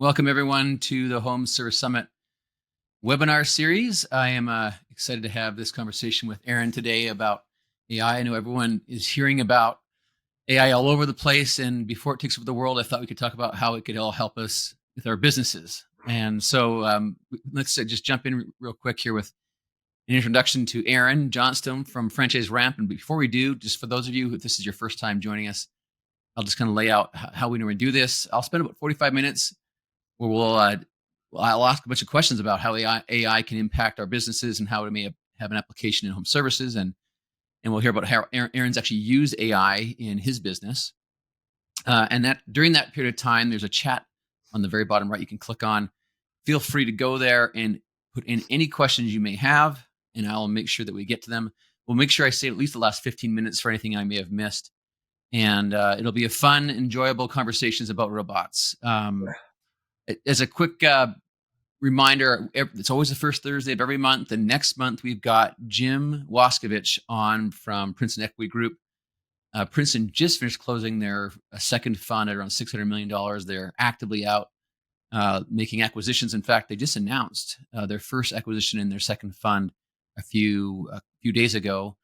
Welcome, everyone, to the Home Service Summit webinar series. I am excited to have this conversation with Aren today about AI. I know everyone is hearing about AI all over the place, and before it takes over the world, I thought we could talk about how it could all help us with our businesses. And so let's just jump in real quick here with an introduction to Aren Johnstone from Franchise Ramp. And before we do, just for those of you, if this is your first time joining us, I'll just kind of lay out how we normally do this. I'll spend about 45 minutes where I'll ask a bunch of questions about how AI can impact our businesses and how it may have an application in home services. And we'll hear about how Aren's actually used AI in his business. And that during that period of time, there's a chat on the very bottom right you can click on. Feel free to go there and put in any questions you may have, and I'll make sure that we get to them. We'll make sure I say at least the last 15 minutes for anything I may have missed. And it'll be a fun, enjoyable conversations about robots. As a quick reminder, it's always the first Thursday of every month. And next month, we've got Jim Waskovich on from Princeton Equity Group. Princeton just finished closing their second fund at around $600 million. They're actively out making acquisitions. In fact, they just announced their first acquisition in their second fund a few days ago.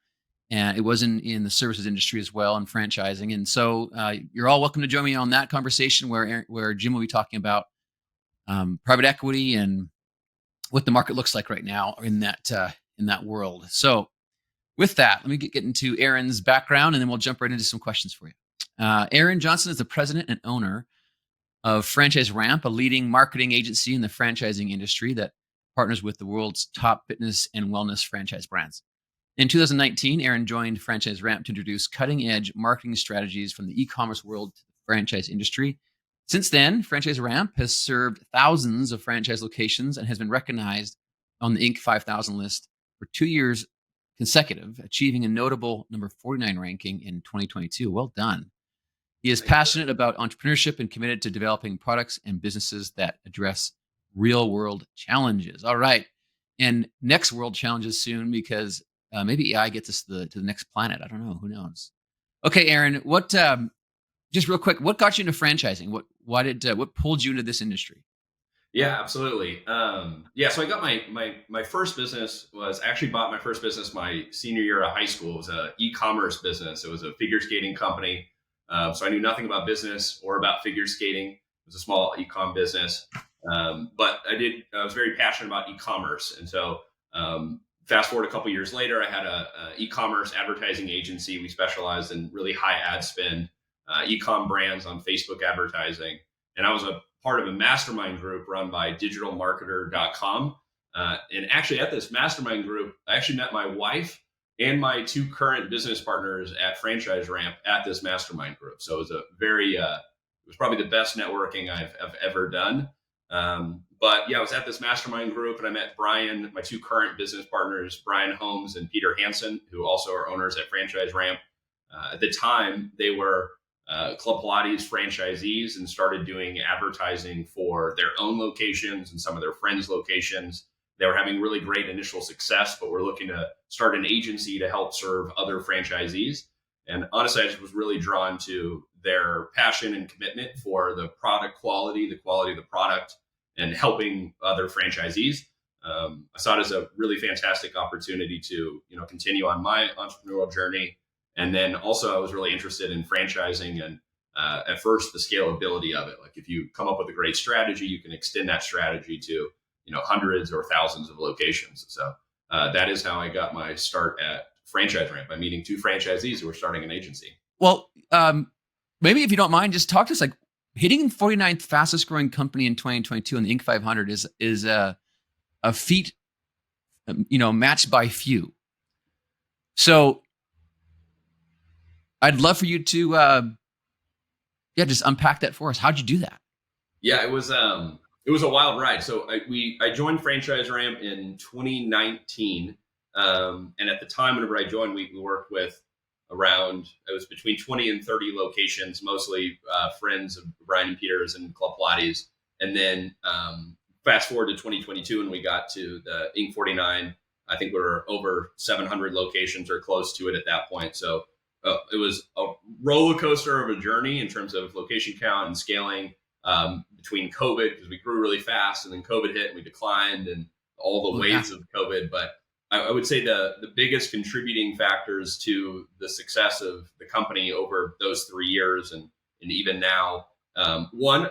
And it was in the services industry as well, and franchising. And so you're all welcome to join me on that conversation where Jim will be talking about private equity and what the market looks like right now in that world. So with that, let me get into Aren's background, and then we'll jump right into some questions for you. Aren Johnson is the president and owner of Franchise Ramp, a leading marketing agency in the franchising industry that partners with the world's top fitness and wellness franchise brands. In 2019, Aren joined Franchise Ramp to introduce cutting-edge marketing strategies from the e-commerce world to the franchise industry. Since then, Franchise Ramp has served thousands of franchise locations and has been recognized on the Inc. 5000 list for 2 years consecutive, achieving a notable number 49 ranking in 2022. Well done. He is passionate about entrepreneurship and committed to developing products and businesses that address real-world challenges. All right. And next world challenges soon, because maybe AI gets us to the next planet. I don't know. Who knows? Okay, Aren, just real quick, what got you into franchising? What pulled you into this industry? Yeah, absolutely. So I got my first business bought my first business my senior year of high school. It was an e-commerce business. It was a figure skating company. So I knew nothing about business or about figure skating. It was a small e-com business. But I was very passionate about e-commerce. And so fast forward a couple years later, I had a e-commerce advertising agency. We specialized in really high ad spend, e-com brands on Facebook advertising. And I was a part of a mastermind group run by digitalmarketer.com. And actually at this mastermind group, I actually met my wife and my two current business partners at Franchise Ramp at this mastermind group. So it was it was probably the best networking I've ever done. But yeah, I was at this mastermind group and I met Brian, my two current business partners, Brian Holmes and Peter Hansen, who also are owners at Franchise Ramp. At the time, they were Club Pilates franchisees and started doing advertising for their own locations and some of their friends' locations. They were having really great initial success, but we're looking to start an agency to help serve other franchisees. And honestly, I just was really drawn to their passion and commitment for the product quality, the quality of the product, and helping other franchisees. I saw it as a really fantastic opportunity to, continue on my entrepreneurial journey. And then also I was really interested in franchising and at first the scalability of it. Like if you come up with a great strategy, you can extend that strategy to, hundreds or thousands of locations. So that is how I got my start at Franchise Ramp by meeting two franchisees who were starting an agency. Well, maybe if you don't mind, just talk to us, like hitting 49th fastest growing company in 2022 on the Inc. 500 is a feat, matched by few. So I'd love for you to, just unpack that for us. How'd you do that? Yeah, it was a wild ride. So I joined Franchise Ramp in 2019. And at the time, whenever I joined, we worked with it was between 20 and 30 locations, mostly friends of Brian and Peter's and Club Pilates. And then fast forward to 2022, and we got to the Inc. 49. I think we were over 700 locations or close to it at that point. So it was a roller coaster of a journey in terms of location count and scaling. between COVID, because we grew really fast, and then COVID hit and we declined, and all the Well, yeah. waves of COVID. But I would say the biggest contributing factors to the success of the company over those 3 years, and even now, one,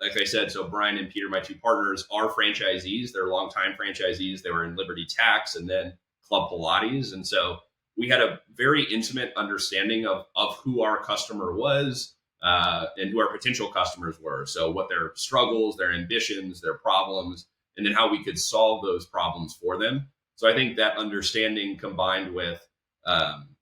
like I said, so Brian and Peter, my two partners, are franchisees. They're longtime franchisees. They were in Liberty Tax and then Club Pilates. And so we had a very intimate understanding of who our customer was, and who our potential customers were. So what their struggles, their ambitions, their problems, and then how we could solve those problems for them. So I think that understanding, combined with,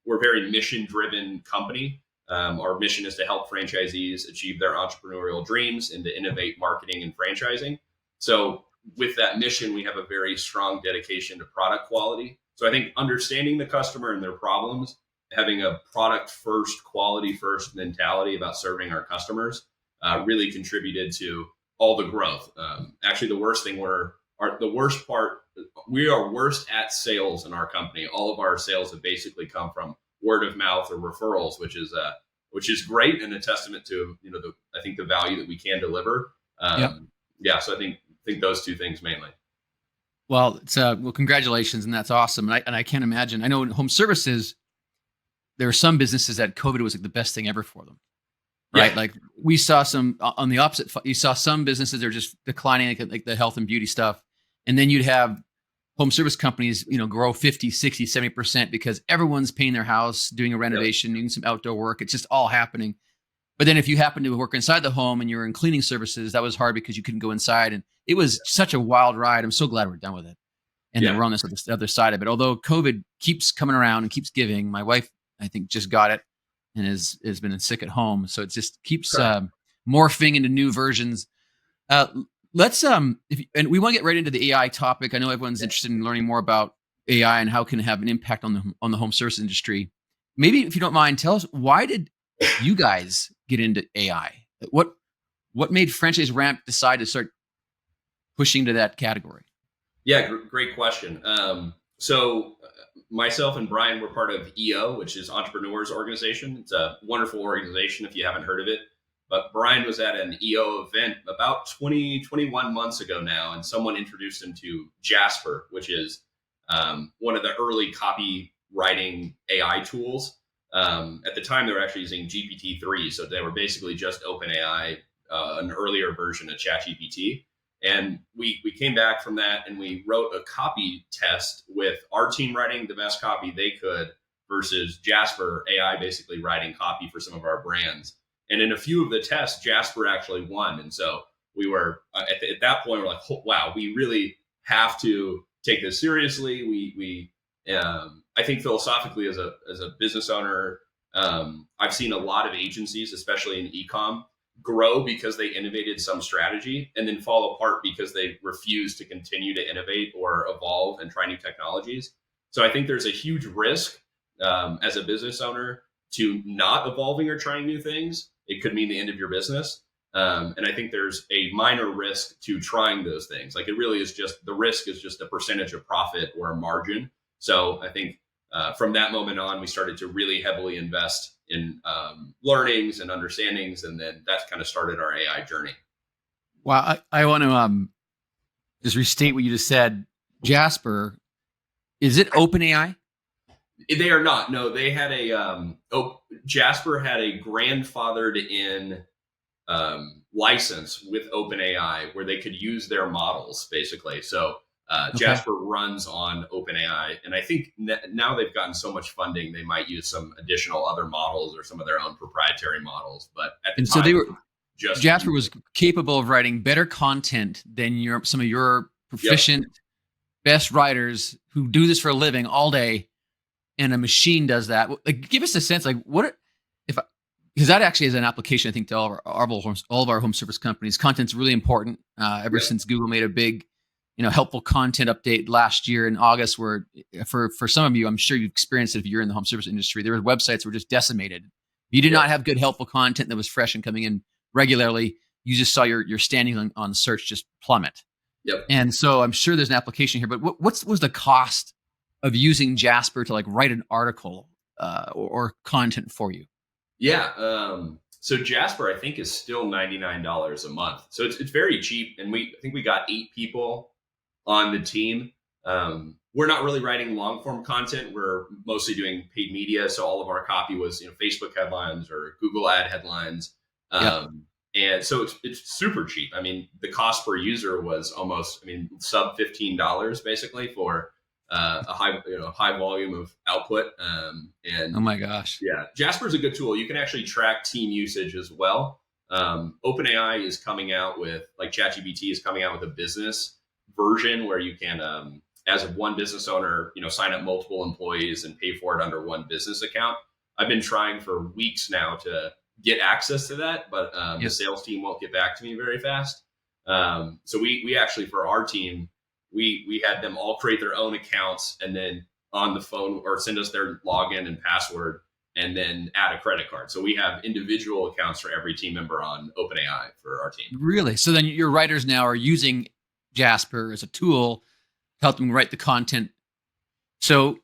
we're a very mission driven company. Our mission is to help franchisees achieve their entrepreneurial dreams and to innovate marketing and franchising. So with that mission, we have a very strong dedication to product quality. So I think understanding the customer and their problems, having a product first, quality first mentality about serving our customers, really contributed to all the growth. Actually, the worst thing the worst part, we are worst at sales in our company. All of our sales have basically come from word of mouth or referrals, which is great and a testament to I think the value that we can deliver. Yep. Yeah, so I think those two things mainly. Well, it's well, congratulations, and that's awesome. And I can't imagine. I know in home services, there are some businesses that COVID was like the best thing ever for them, right? Yeah. Like we saw some on the opposite. You saw some businesses that are just declining, like the health and beauty stuff, and then you'd have home service companies, grow 50, 60, 70% because everyone's painting their house, doing a renovation, doing some outdoor work. It's just all happening. But then if you happen to work inside the home and you're in cleaning services, that was hard because you couldn't go inside. And it was such a wild ride. I'm so glad we're done with it. And that we're on this other side of it. Although COVID keeps coming around and keeps giving. My wife, I think, just got it and has been sick at home. So it just keeps morphing into new versions. Let's and we want to get right into the AI topic. I know everyone's interested in learning more about AI and how it can have an impact on the home service industry. Maybe if you don't mind, tell us, why did you guys get into AI? What made Franchise Ramp decide to start pushing to that category? Yeah, great question. So myself and Brian were part of EO, which is Entrepreneurs Organization. It's a wonderful organization if you haven't heard of it. But Brian was at an EO event about 21 months ago now, and someone introduced him to Jasper, which is one of the early copywriting AI tools. At the time, they were actually using GPT-3, so they were basically just OpenAI, an earlier version of ChatGPT. And we came back from that and we wrote a copy test with our team writing the best copy they could versus Jasper AI basically writing copy for some of our brands. And in a few of the tests, Jasper actually won. And so we were at that point, we're like, oh, wow, we really have to take this seriously. I think philosophically as a business owner, I've seen a lot of agencies, especially in e-com, grow because they innovated some strategy and then fall apart because they refuse to continue to innovate or evolve and try new technologies. So I think there's a huge risk as a business owner to not evolving or trying new things. It could mean the end of your business. And I think there's a minor risk to trying those things. Like it really is just, the risk is just a percentage of profit or a margin. So I think from that moment on, we started to really heavily invest in learnings and understandings. And then that's kind of started our AI journey. Well, I want to just restate what you just said. Jasper, is it OpenAI? They are not. No, they had Jasper had a grandfathered in license with OpenAI where they could use their models basically. So Jasper runs on OpenAI, and I think now they've gotten so much funding, they might use some additional other models or some of their own proprietary models. But at the time, so they were Jasper was capable of writing better content than some of your proficient best writers who do this for a living all day. And a machine does that. Like, give us a sense, like because that actually is an application, I think, to all of our home service companies. Content's really important. Ever since Google made a big, helpful content update last year in August, where for some of you, I'm sure you've experienced it if you're in the home service industry. There were websites that were just decimated. If you did not have good, helpful content that was fresh and coming in regularly, you just saw your standing on search just plummet. Yep. And so I'm sure there's an application here, but what was the cost of using Jasper to write an article or content for you? Yeah. So Jasper, I think, is still $99 a month. So it's very cheap. And I think we got 8 people on the team. We're not really writing long form content. We're mostly doing paid media. So all of our copy was, Facebook headlines or Google ad headlines. Yeah. And so it's super cheap. I mean, the cost per user was almost, sub $15 basically for a high volume of output. Oh my gosh. Yeah, Jasper's a good tool. You can actually track team usage as well. OpenAI is coming out with, like ChatGPT is coming out with a business version where you can, as one business owner, sign up multiple employees and pay for it under one business account. I've been trying for weeks now to get access to that, but the sales team won't get back to me very fast. So we actually, for our team, we had them all create their own accounts and then on the phone or send us their login and password and then add a credit card. So we have individual accounts for every team member on OpenAI for our team. Really? So then your writers now are using Jasper as a tool to help them write the content. So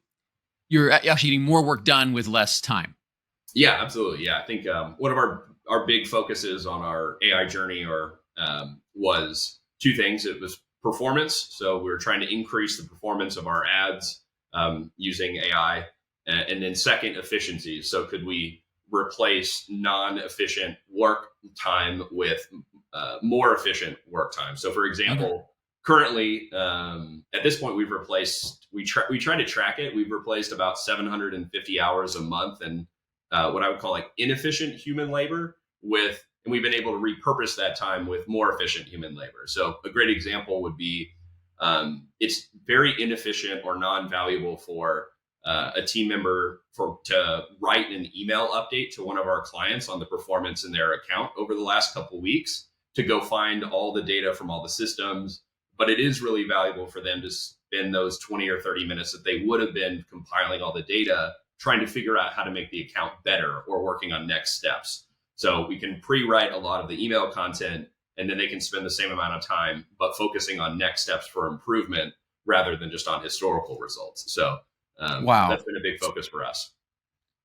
you're actually getting more work done with less time. Yeah, absolutely. Yeah, I think one of our big focuses on our AI journey was 2 things. It was performance. So we were trying to increase the performance of our ads using AI. And then second, efficiency. So could we replace non-efficient work time with more efficient work time? So for example, currently, at this point, we try to track it. We've replaced about 750 hours a month and what I would call like inefficient human labor and we've been able to repurpose that time with more efficient human labor. So a great example would be it's very inefficient or non-valuable for a team member to write an email update to one of our clients on the performance in their account over the last couple of weeks to go find all the data from all the systems. But it is really valuable for them to spend those 20 or 30 minutes that they would have been compiling all the data, trying to figure out how to make the account better or working on next steps. So we can pre-write a lot of the email content and then they can spend the same amount of time, but focusing on next steps for improvement rather than just on historical results. So wow, that's been a big focus for us.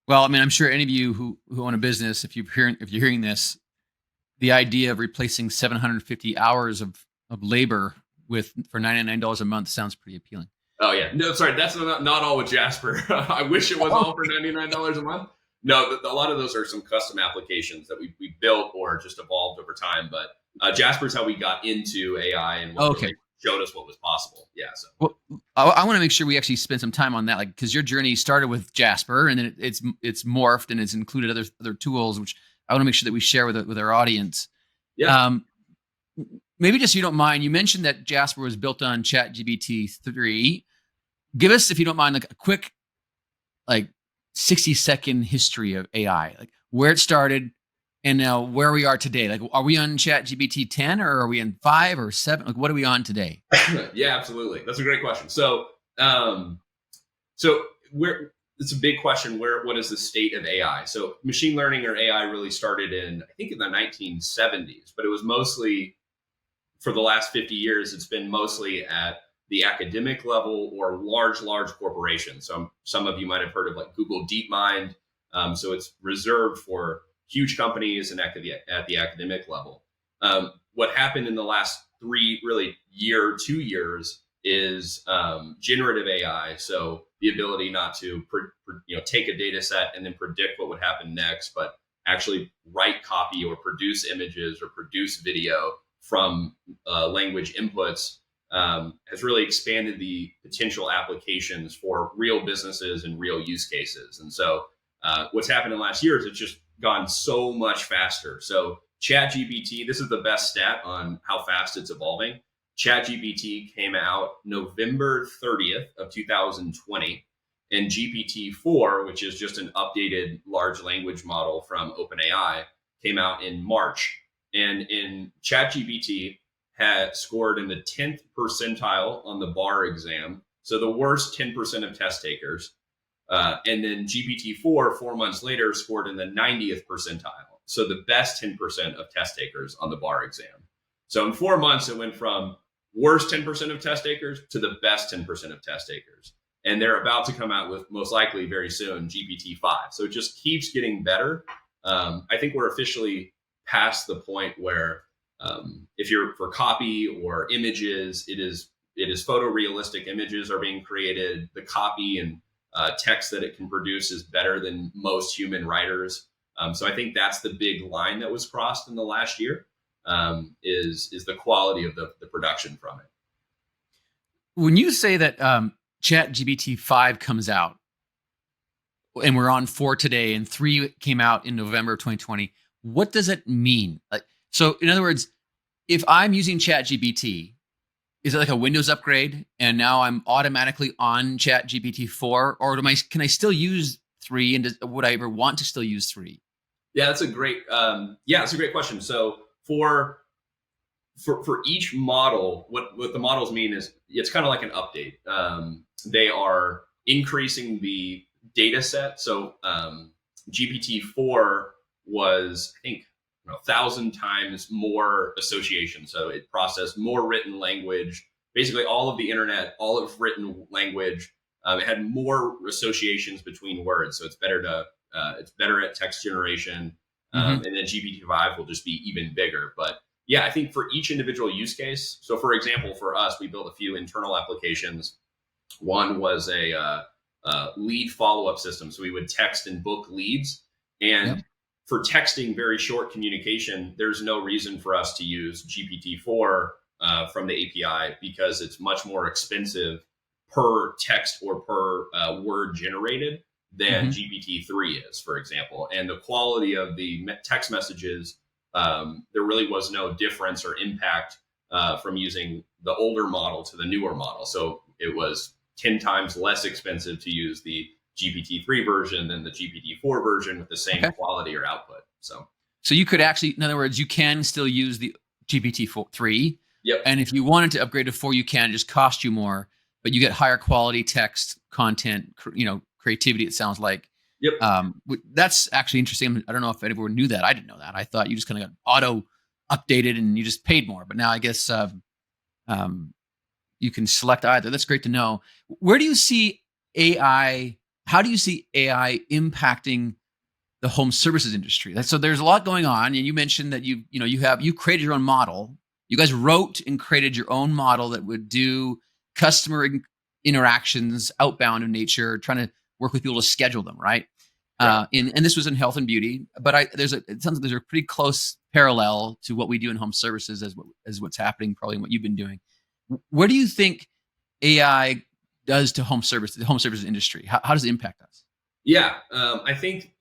Well, I mean, I'm sure any of you who own a business, if you're hearing this, the idea of replacing 750 hours of labor for $99 a month sounds pretty appealing. Oh yeah, no, sorry, that's not all with Jasper. I wish it was all for $99 a month. No, a lot of those are some custom applications that we built or just evolved over time. But Jasper is how we got into AI and what really showed us what was possible. Yeah. So well, I want to make sure we actually spend some time on that, like because your journey started with Jasper and then it's morphed and it's included other tools, which I want to make sure that we share with our audience. Yeah. Maybe just, you don't mind, you mentioned that Jasper was built on ChatGPT 3. Give us, if you don't mind, like a quick, 60-second history of AI, like where it started and now where we are today. Like, are we on ChatGPT 10 or are we in 5 or 7? Like, what are we on today? Yeah, absolutely. That's a great question. So, it's a big question. What is the state of AI? So machine learning or AI really started in the 1970s, but it was mostly for the last 50 years, it's been mostly at the academic level or large corporations. So some of you might have heard of like Google DeepMind. So it's reserved for huge companies and at the academic level. What happened in the last 2 years is generative AI. So the ability not to take a data set and then predict what would happen next, but actually write copy or produce images or produce video from language inputs has really expanded the potential applications for real businesses and real use cases. And so what's happened in the last year is it's just gone so much faster. So ChatGPT, this is the best stat on how fast it's evolving. ChatGPT came out November 30th of 2020, and GPT-4, which is just an updated large language model from OpenAI, came out in March. And in ChatGPT had scored in the 10th percentile on the bar exam, so the worst 10% of test takers. And then GPT-4, 4 months later, scored in the 90th percentile, so the best 10% of test takers on the bar exam. So in 4 months, it went from worst 10% of test takers to the best 10% of test takers. And they're about to come out with, most likely very soon, GPT-5. So it just keeps getting better. I think we're officially past the point where if you're for copy or images, it is photorealistic images are being created. The copy and text that it can produce is better than most human writers. So I think that's the big line that was crossed in the last year, is the quality of the production from it. When you say that Chat GPT 5 comes out, and we're on 4 today, and 3 came out in November of 2020, what does it mean? Like, so in other words, if I'm using Chat GPT, is it like a Windows upgrade, and now I'm automatically on Chat GPT 4, or can I still use 3, and would I ever want to still use 3? Yeah, that's a great that's a great question. So for each model, what the models mean is it's kind of like an update. They are increasing the data set. So GPT-4 was, I think, 1,000 times more association. So it processed more written language, basically all of the internet, all of written language. It had more associations between words, so it's better at text generation. And then GPT-5 will just be even bigger. But yeah, I think for each individual use case. So for example, for us, we built a few internal applications. One was a lead follow-up system. So we would text and book leads. And for texting very short communication, there's no reason for us to use GPT-4 from the API, because it's much more expensive per text or per word generated than GPT-3 is, for example. And the quality of the text messages, there really was no difference or impact from using the older model to the newer model. So it was 10 times less expensive to use the GPT-3 version than the GPT-4 version with the same quality or output. So you could actually, in other words, you can still use the GPT-3. Yep. And if you wanted to upgrade to 4, you can. It just cost you more, but you get higher quality text, content, creativity, it sounds like. Yep. That's actually interesting. I don't know if anyone knew that. I didn't know that. I thought you just kind of got auto updated and you just paid more. But now I guess you can select either. That's great to know. Where do you see AI? How do you see AI impacting the home services industry? So there's a lot going on, and you mentioned that you created your own model. You guys wrote and created your own model that would do customer interactions, outbound in nature, trying to work with people to schedule them, right? Yeah. And this was in health and beauty, but it sounds like there's a pretty close parallel to what we do in home services as what's happening, probably in what you've been doing. What do you think AI does to the home services industry? How does it impact us? Yeah, I think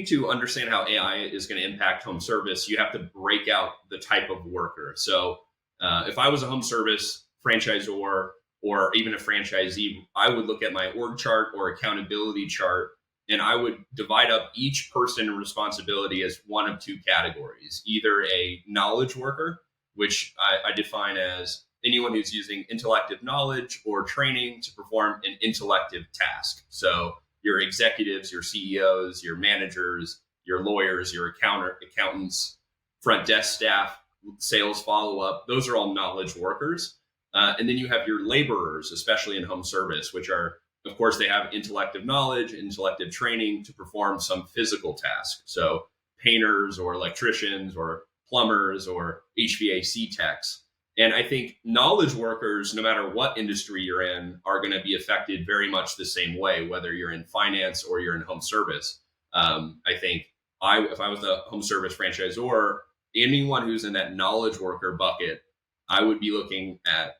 to understand how AI is going to impact home service, you have to break out the type of worker. So if I was a home service franchisor or even a franchisee, I would look at my org chart or accountability chart, and I would divide up each person and responsibility as one of 2 categories: either a knowledge worker, which I define as anyone who's using intellective knowledge or training to perform an intellective task. So your executives, your CEOs, your managers, your lawyers, your accountants, front desk staff, sales follow-up, those are all knowledge workers. And then you have your laborers, especially in home service, which are, of course, they have intellective knowledge, intellective training to perform some physical task. So painters or electricians or plumbers or HVAC techs. And I think knowledge workers, no matter what industry you're in, are going to be affected very much the same way, whether you're in finance or you're in home service. I think if I was a home service franchisor, anyone who's in that knowledge worker bucket, I would be looking at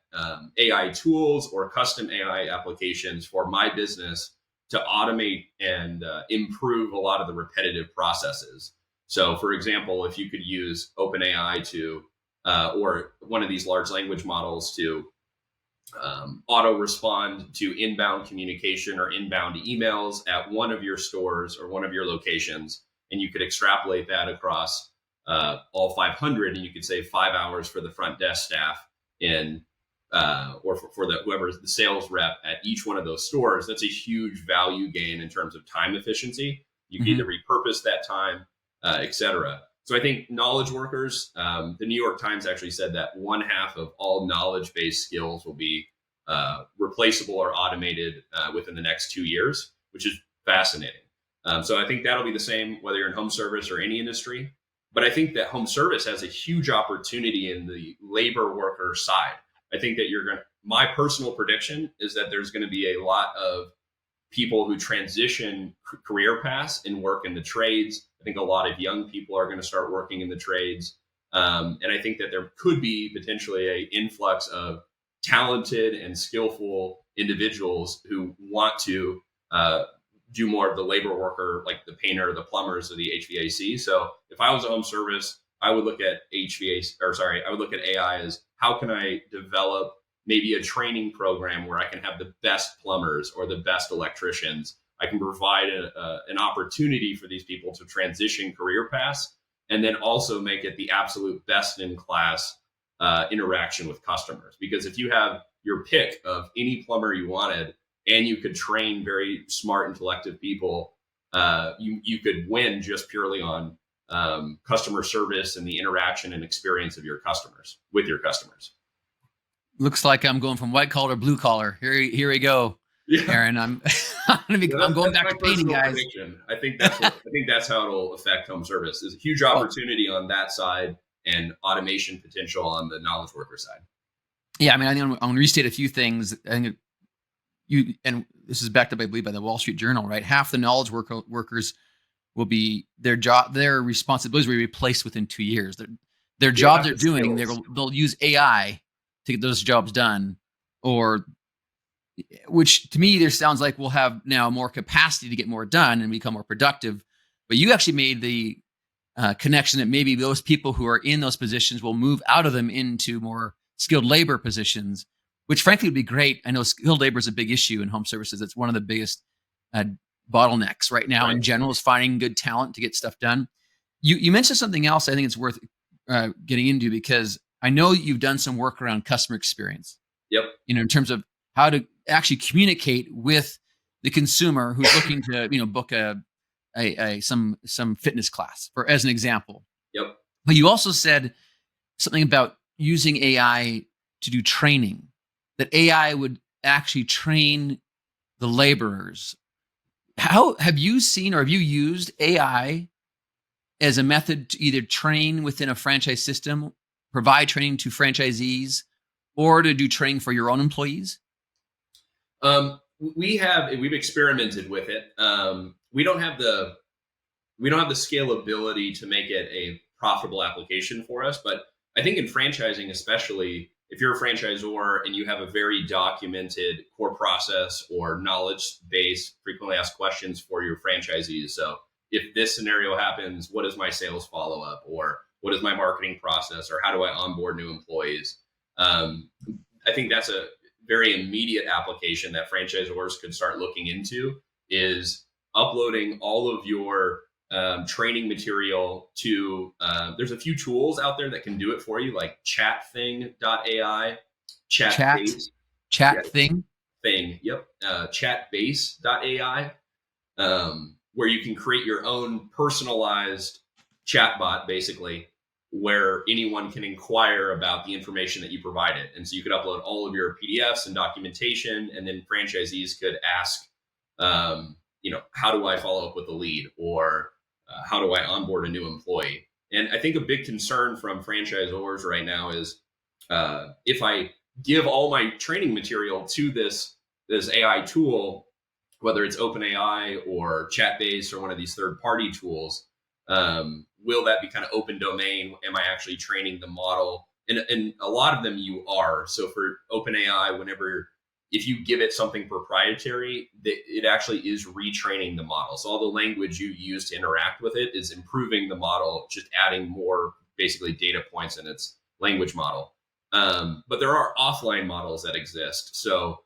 AI tools or custom AI applications for my business to automate and improve a lot of the repetitive processes. So, for example, if you could use OpenAI to or one of these large language models to auto respond to inbound communication or inbound emails at one of your stores or one of your locations, and you could extrapolate that across all 500, and you could save 5 hours for the front desk staff or for whoever's the sales rep at each one of those stores. That's a huge value gain in terms of time efficiency. You can either repurpose that time, et cetera. So I think knowledge workers, the New York Times actually said that 1/2 of all knowledge-based skills will be replaceable or automated within the next 2 years, which is fascinating. So I think that'll be the same whether you're in home service or any industry. But I think that home service has a huge opportunity in the labor worker side. I think that my personal prediction is that there's going to be a lot of people who transition career paths and work in the trades. I think a lot of young people are going to start working in the trades. And I think that there could be potentially an influx of talented and skillful individuals who want to do more of the labor worker, like the painter, the plumbers, or the HVAC. So if I was a home service, I would look at I would look at AI as how can I develop maybe a training program where I can have the best plumbers or the best electricians. I can provide an opportunity for these people to transition career paths and then also make it the absolute best in class interaction with customers. Because if you have your pick of any plumber you wanted and you could train very smart, intellective people, you could win just purely on customer service and the interaction and experience of your customers with your customers. Looks like I'm going from white collar to blue collar. Here we go, Yeah. Aren. I'm going back to painting, guys. Prediction. I think that's how it'll affect home service. There's a huge opportunity on that side and automation potential on the knowledge worker side. Yeah, I mean, I think I'm going to restate a few things. I think and this is backed up, I believe, by the Wall Street Journal, right? Half the knowledge workers will be their responsibilities will be replaced within 2 years. Their jobs they're doing, they'll use AI to get those jobs done, which to me, there sounds like we'll have now more capacity to get more done and become more productive. But you actually made the connection that maybe those people who are in those positions will move out of them into more skilled labor positions, which frankly would be great. I know skilled labor is a big issue in home services. It's one of the biggest bottlenecks right now in general, is finding good talent to get stuff done. You mentioned something else I think it's worth getting into, because I know you've done some work around customer experience. Yep. In terms of how to actually communicate with the consumer who's looking to, book some fitness class, as an example. Yep. But you also said something about using AI to do training, that AI would actually train the laborers. How have you seen or have you used AI as a method to either train within a franchise system, provide training to franchisees, or to do training for your own employees? We've experimented with it. We don't have the scalability to make it a profitable application for us, but I think in franchising, especially if you're a franchisor and you have a very documented core process or knowledge base, frequently asked questions for your franchisees. So if this scenario happens, what is my sales follow-up, or what is my marketing process, or how do I onboard new employees? I think that's a very immediate application that franchisors could start looking into, is uploading all of your training material to, there's a few tools out there that can do it for you, like chatthing.ai, chatbase.ai, where you can create your own personalized chatbot, basically, where anyone can inquire about the information that you provided. And so you could upload all of your PDFs and documentation, and then franchisees could ask, how do I follow up with a lead, or how do I onboard a new employee? And I think a big concern from franchisors right now is if I give all my training material to this AI tool, whether it's OpenAI or Chatbase or one of these third-party tools, will that be kind of open domain? Am I actually training the model? And a lot of them you are. So for OpenAI, if you give it something proprietary, it actually is retraining the model. So all the language you use to interact with it is improving the model, just adding more basically data points in its language model. But there are offline models that exist. So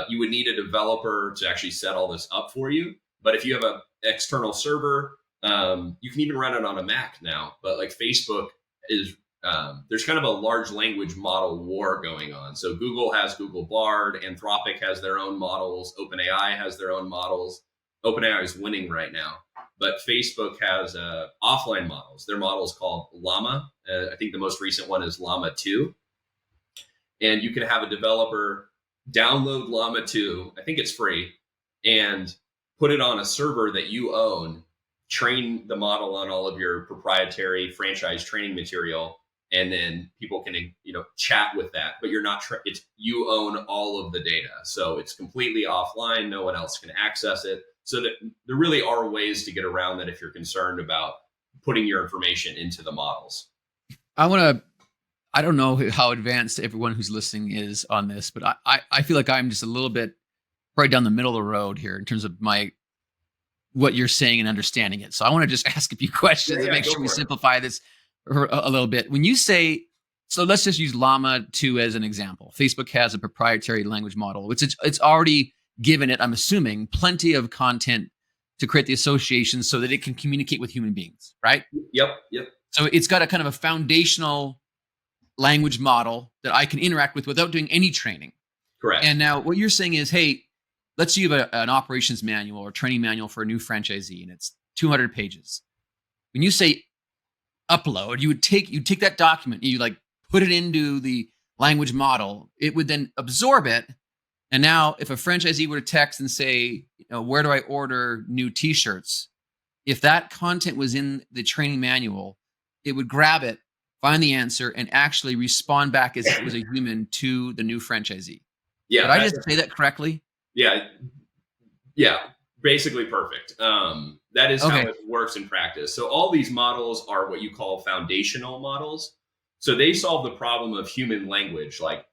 you would need a developer to actually set all this up for you. But if you have an external server, you can even run it on a Mac now. But like Facebook is, there's kind of a large language model war going on. So Google has Google Bard, Anthropic has their own models, OpenAI has their own models. OpenAI is winning right now, but Facebook has offline models. Their model is called Llama. I think the most recent one is Llama 2. And you can have a developer download Llama 2. I think it's free, and put it on a server that you own, train the model on all of your proprietary franchise training material, and then people can, chat with that. But you're not, it's, you own all of the data. So it's completely offline. No one else can access it. So that there really are ways to get around that if you're concerned about putting your information into the models. I don't know how advanced everyone who's listening is on this, but I feel like I'm just a little bit right down the middle of the road here in terms of what you're saying and understanding it. So I want to just ask a few questions and make sure we simplify this a little bit. When you say, so let's just use Llama 2 as an example. Facebook has a proprietary language model, which it's already given it, I'm assuming, plenty of content to create the associations so that it can communicate with human beings, right? Yep. So it's got a kind of a foundational language model that I can interact with without doing any training. Correct. And now what you're saying is, hey, let's say you have an operations manual or training manual for a new franchisee, and it's 200 pages. When you say upload, you take that document, you like put it into the language model, it would then absorb it. And now if a franchisee were to text and say, where do I order new t-shirts? If that content was in the training manual, it would grab it, find the answer, and actually respond back as if it was a human to the new franchisee. Yeah. Did I just say that correctly? Yeah. Basically perfect. That is how it works in practice. So all these models are what you call foundational models. So they solve the problem of human language, like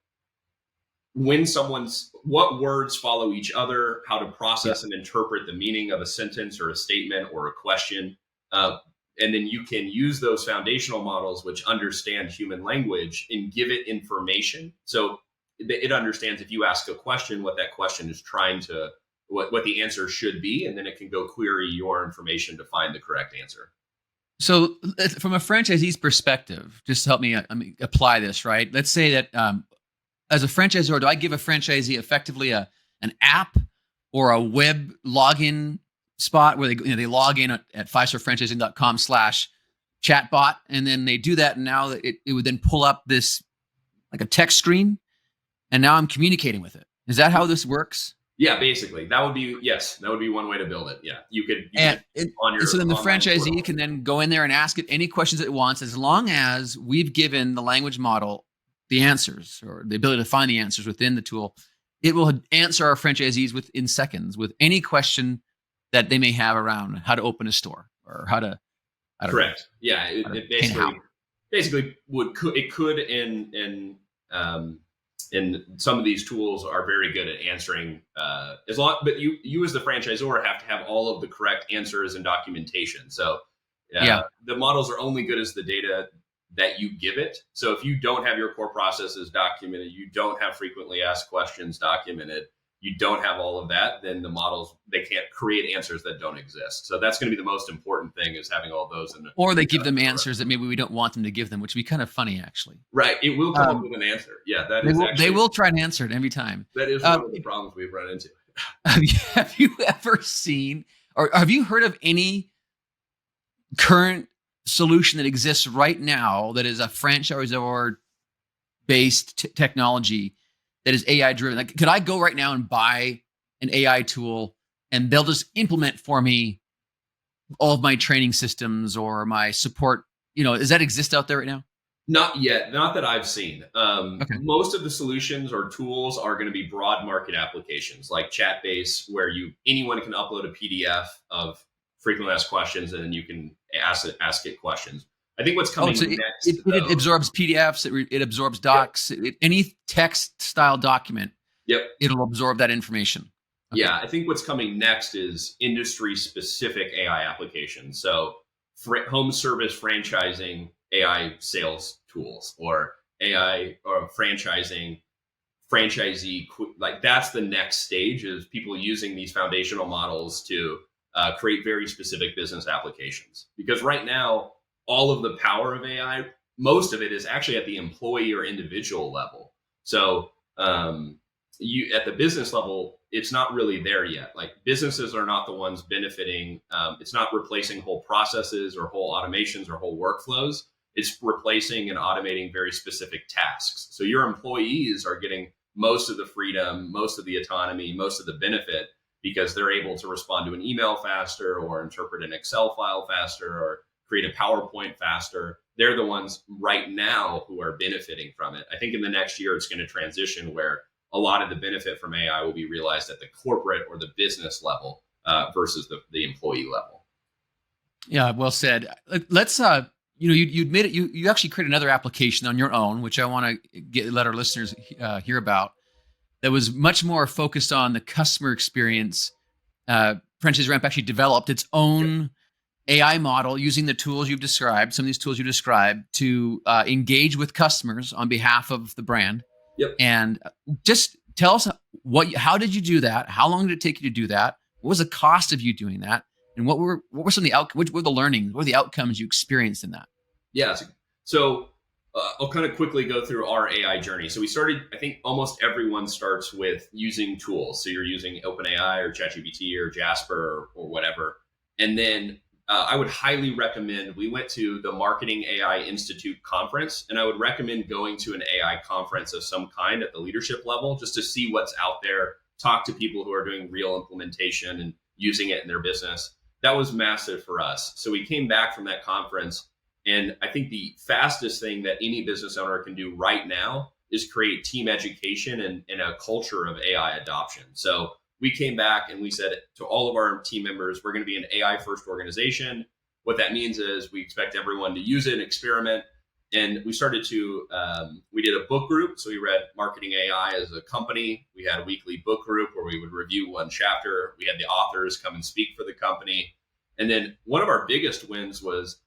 what words follow each other, how to process and interpret the meaning of a sentence or a statement or a question. And then you can use those foundational models, which understand human language, and give it information. So it understands if you ask a question, what that question is trying to, what the answer should be, and then it can go query your information to find the correct answer. So from a franchisee's perspective, just to help me apply this, right? Let's say that as a franchisor, do I give a franchisee effectively an app or a web login spot where they log in at 5starfranchising.com/chatbot, and then they do that, and now it would then pull up this like a text screen, and now I'm communicating with it. Is that how this works? Yeah, basically, that would be one way to build it. Yeah, you could so then the franchisee can then go in there and ask it any questions it wants, as long as we've given the language model the answers or the ability to find the answers within the tool. It will answer our franchisees within seconds with any question that they may have around how to open a store or how to. Correct. Yeah, it basically could and some of these tools are very good at answering but you as the franchisor have to have all of the correct answers and documentation. So the models are only good as the data that you give it. So if you don't have your core processes documented, you don't have frequently asked questions documented, you don't have all of that, then the models, they can't create answers that don't exist. So that's going to be the most important thing, is having all those in. Or they give them answers that maybe we don't want them to give them, which would be kind of funny, actually. Right. It will come up with an answer. Yeah, they will try and answer it every time. That is one of the problems we've run into. Have you ever seen, or have you heard of any current solution that exists right now that is a franchisor-based technology that is AI driven? Like, could I go right now and buy an AI tool and they'll just implement for me all of my training systems or my support? Does that exist out there right now? Not yet. Not that I've seen. Most of the solutions or tools are going to be broad market applications like Chatbase, where anyone can upload a PDF of frequently asked questions, and then you can ask it questions. I think what's coming next. It absorbs PDFs. It absorbs docs. Any text style document. Yep. It'll absorb that information. Okay. Yeah. I think what's coming next is industry specific AI applications. So home service franchising AI sales tools, or AI or franchisee, like that's the next stage, is people using these foundational models to create very specific business applications. Because right now, all of the power of AI, most of it is actually at the employee or individual level. So at the business level, it's not really there yet. Like, businesses are not the ones benefiting. It's not replacing whole processes or whole automations or whole workflows. It's replacing and automating very specific tasks. So your employees are getting most of the freedom, most of the autonomy, most of the benefit. because they're able to respond to an email faster or interpret an Excel file faster or create a PowerPoint faster. They're the ones right now who are benefiting from it. I think in the next year, it's going to transition where a lot of the benefit from AI will be realized at the corporate or the business level versus the employee level. Yeah, well said. Let's you'd made it. You actually created another application on your own, which I want to let our listeners hear about. That was much more focused on the customer experience. Franchise Ramp actually developed its own AI model using the tools you've described, some of these tools you described, to engage with customers on behalf of the brand. Yep. And just tell us how did you do that? How long did it take you to do that? What was the cost of you doing that? And what were some of the what were the learnings? What were the outcomes you experienced in that? Yeah. So I'll kind of quickly go through our AI journey. So we started, I think almost everyone starts with using tools. So you're using OpenAI or ChatGPT or Jasper or whatever. And then I would highly recommend, we went to the Marketing AI Institute conference, and I would recommend going to an AI conference of some kind at the leadership level just to see what's out there, talk to people who are doing real implementation and using it in their business. That was massive for us. So we came back from that conference, and I think the fastest thing that any business owner can do right now is create team education and a culture of AI adoption. So we came back and we said to all of our team members, we're going to be an AI first organization. What that means is we expect everyone to use it and experiment. And we started to, we did a book group. So we read Marketing AI as a company. We had a weekly book group where we would review one chapter. We had the authors come and speak for the company. And then one of our biggest wins was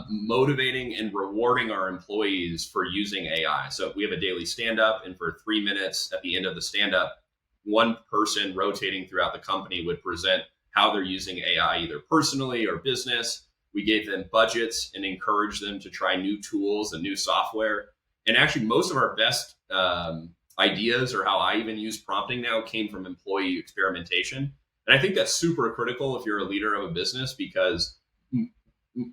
motivating and rewarding our employees for using AI. So we have a daily stand up, and for 3 minutes at the end of the stand up, one person rotating throughout the company would present how they're using AI, either personally or business. We gave them budgets and encouraged them to try new tools and new software. And actually, most of our best ideas, or how I even use prompting now, came from employee experimentation. And I think that's super critical if you're a leader of a business, because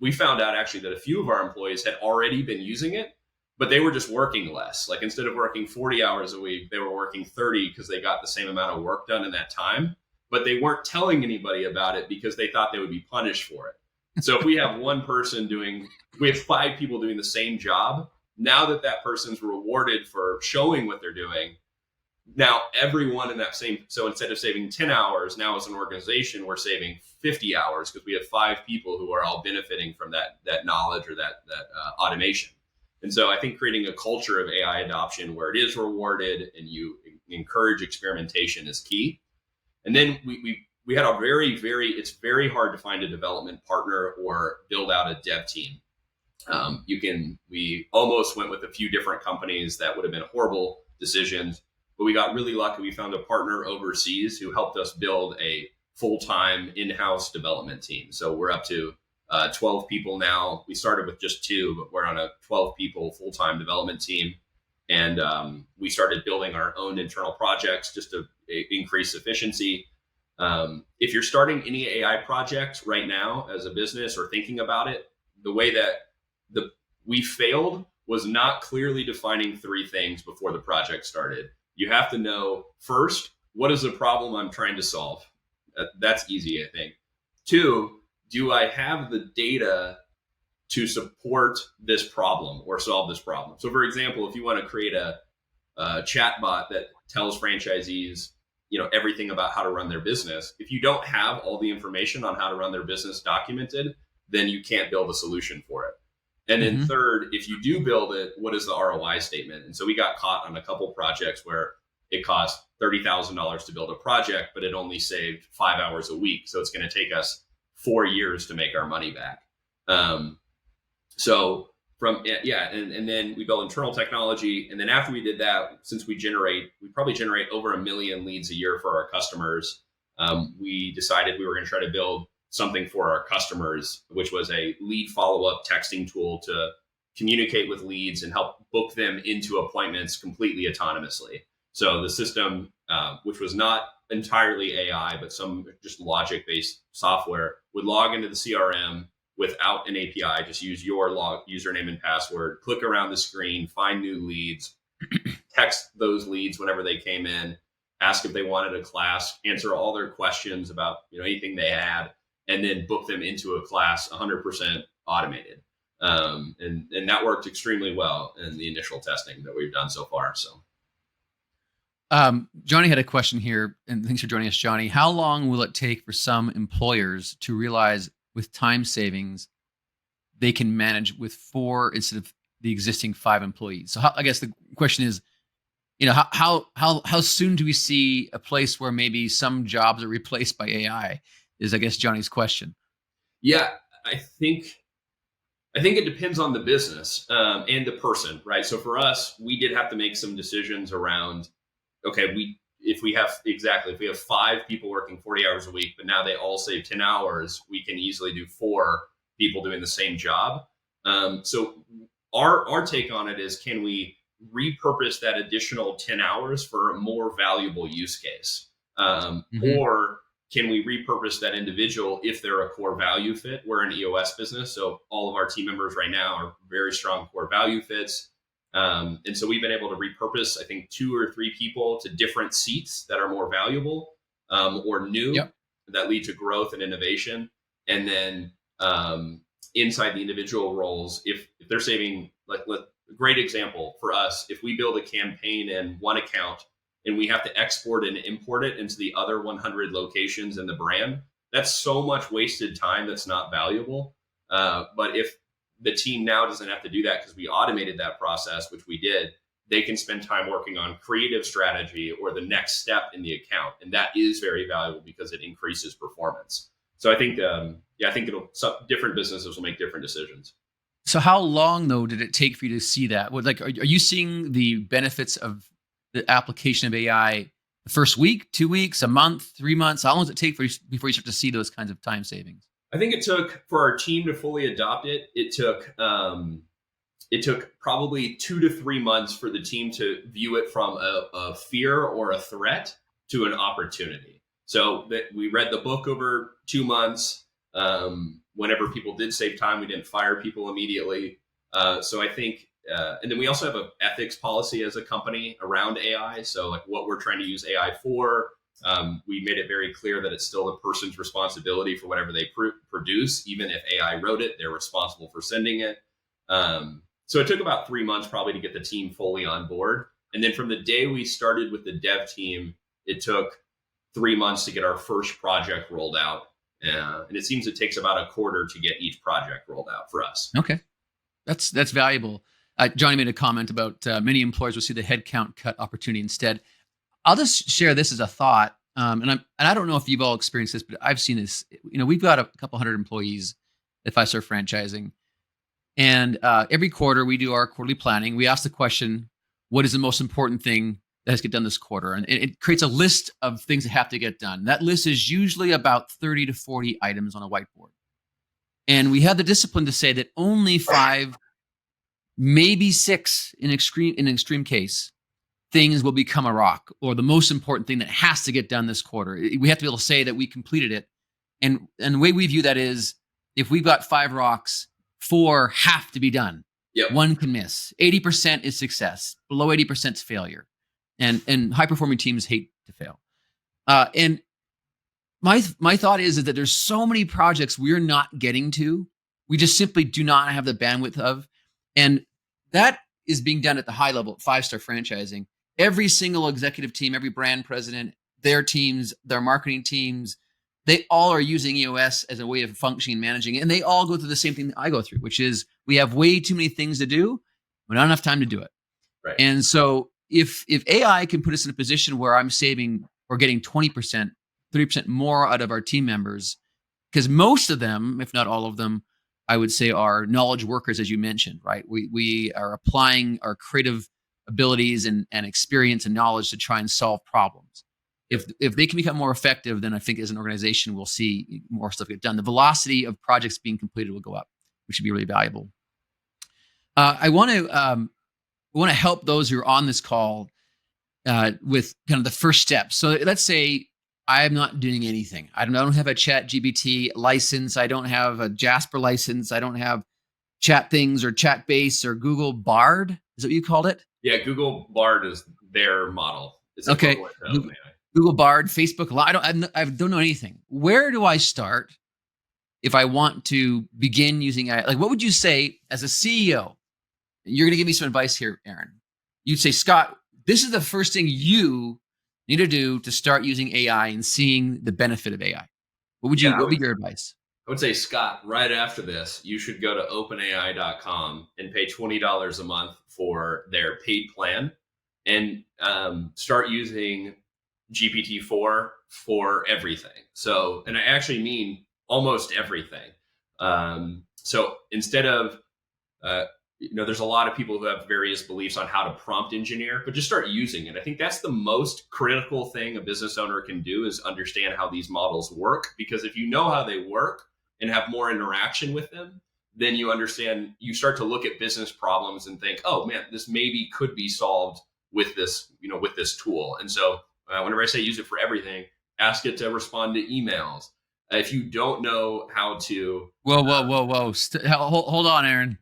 we found out actually that a few of our employees had already been using it, but they were just working less. Like instead of working 40 hours a week, they were working 30 because they got the same amount of work done in that time, but they weren't telling anybody about it because they thought they would be punished for it. So if we have we have 5 people doing the same job, now that person's rewarded for showing what they're doing, now everyone in that so instead of saving 10 hours, now as an organization, we're saving 50 hours because we have 5 people who are all benefiting from that knowledge or that automation. And so I think creating a culture of AI adoption where it is rewarded and you encourage experimentation is key. And then we had it's very hard to find a development partner or build out a dev team. We almost went with a few different companies that would have been horrible decisions, but we got really lucky. We found a partner overseas who helped us build a full-time in-house development team. So we're up to 12 people now. We started with just 2, but we're on a 12 people full-time development team. And we started building our own internal projects just to increase efficiency. If you're starting any AI project right now as a business or thinking about it, the way that we failed was not clearly defining 3 things before the project started. You have to know, first, what is the problem I'm trying to solve? That's easy, I think. 2, do I have the data to support this problem or solve this problem? So for example, if you want to create a chatbot that tells franchisees, everything about how to run their business, if you don't have all the information on how to run their business documented, then you can't build a solution for it. And then third, if you do build it, what is the ROI statement? And so we got caught on a couple projects where it cost $30,000 to build a project, but it only saved 5 hours a week. So it's going to take us 4 years to make our money back. And then we built internal technology. And then after we did that, since we probably generate over 1 million leads a year for our customers, we decided we were going to try to build something for our customers, which was a lead follow-up texting tool to communicate with leads and help book them into appointments completely autonomously. So the system, which was not entirely AI, but some just logic-based software, would log into the CRM without an API, just use your username and password, click around the screen, find new leads, text those leads whenever they came in. ask if they wanted a class, answer all their questions about anything they had, and then book them into a class 100% automated. And that worked extremely well in the initial testing that we've done so far. So. Johnny had a question here, and thanks for joining us, Johnny. How long will it take for some employers to realize with time savings they can manage with 4 instead of the existing 5 employees? So I guess the question is, how soon do we see a place where maybe some jobs are replaced by AI? Is I guess Johnny's question. Yeah, I think it depends on the business and the person, right? So for us, we did have to make some decisions around, okay, if we have 5 people working 40 hours a week, but now they all save 10 hours, we can easily do 4 people doing the same job. So our take on it is, can we repurpose that additional 10 hours for a more valuable use case? Or can we repurpose that individual if they're a core value fit? We're an EOS business, so all of our team members right now are very strong core value fits. And so we've been able to repurpose, I think, 2 or 3 people to different seats that are more valuable or new, that lead to growth and innovation. And then inside the individual roles, if they're saving, a great example for us, if we build a campaign in one account and we have to export and import it into the other 100 locations in the brand, that's so much wasted time that's not valuable. But if the team now doesn't have to do that because we automated that process, which we did, they can spend time working on creative strategy or the next step in the account. And that is very valuable because it increases performance. So I think, different businesses will make different decisions. So how long, though, did it take for you to see that? Are you seeing the benefits of the application of AI the first week, 2 weeks, a month, 3 months? How long does it take before you start to see those kinds of time savings? I think it took, for our team to fully adopt it, it took probably 2 to 3 months for the team to view it from a fear or a threat to an opportunity. So that we read the book over 2 months. Whenever people did save time, we didn't fire people immediately. So I think, and then we also have an ethics policy as a company around AI. So what we're trying to use AI for, we made it very clear that it's still the person's responsibility for whatever they produce. Even if AI wrote it, they're responsible for sending it. So it took about 3 months probably to get the team fully on board. And then from the day we started with the dev team, it took 3 months to get our first project rolled out. And it seems it takes about a quarter to get each project rolled out for us. Okay. That's valuable. Johnny made a comment about many employers will see the headcount cut opportunity instead. I'll just share this as a thought. And I don't know if you've all experienced this, but I've seen this. We've got a couple hundred employees at 5-Star Franchising. And every quarter we do our quarterly planning. We ask the question, what is the most important thing that has to get done this quarter? And it creates a list of things that have to get done. That list is usually about 30 to 40 items on a whiteboard. And we have the discipline to say that only 5, maybe 6 in extreme case, things will become a rock, or the most important thing that has to get done this quarter. We have to be able to say that we completed it. And the way we view that is, if we've got 5 rocks, 4 have to be done. Yep. 1 can miss. 80% is success. Below 80% is failure. And high-performing teams hate to fail. And my thought is that there's so many projects we're not getting to. We just simply do not have the bandwidth of. And that is being done at the high level at 5-Star Franchising. Every single executive team, every brand president, their teams, their marketing teams, they all are using EOS as a way of functioning and managing it. And they all go through the same thing that I go through, which is we have way too many things to do, but not enough time to do it. Right. And so if AI can put us in a position where I'm saving or getting 20%, 30% more out of our team members, because most of them, if not all of them, I would say are knowledge workers, as you mentioned, right? We are applying our creative abilities and experience and knowledge to try and solve problems. If they can become more effective, then I think as an organization, we'll see more stuff get done. The velocity of projects being completed will go up, which should be really valuable. I want to help those who are on this call with kind of the first step. So let's say I am not doing anything. I don't have a ChatGPT license. I don't have a Jasper license. I don't have Chat Things or Chat Base or Google Bard. Is that what you called it? Yeah, Google Bard is their model. It's okay. Google Bard, Facebook Live. I don't know anything. Where do I start if I want to begin using AI? Like, what would you say as a CEO? You're going to give me some advice here, Aren. You'd say, Scott, this is the first thing you need to do to start using AI and seeing the benefit of AI. What would be your advice? I would say, Scott, right after this, you should go to openai.com and pay $20 a month for their paid plan and start using GPT-4 for everything. So, and I actually mean almost everything. So instead of, there's a lot of people who have various beliefs on how to prompt engineer, but just start using it. I think that's the most critical thing a business owner can do is understand how these models work. Because if you know how they work and have more interaction with them, then you understand, you start to look at business problems and think, oh man, this maybe could be solved with this, with this tool. And so whenever I say use it for everything, ask it to respond to emails. If you don't know how to... Whoa. Hold on, Aren.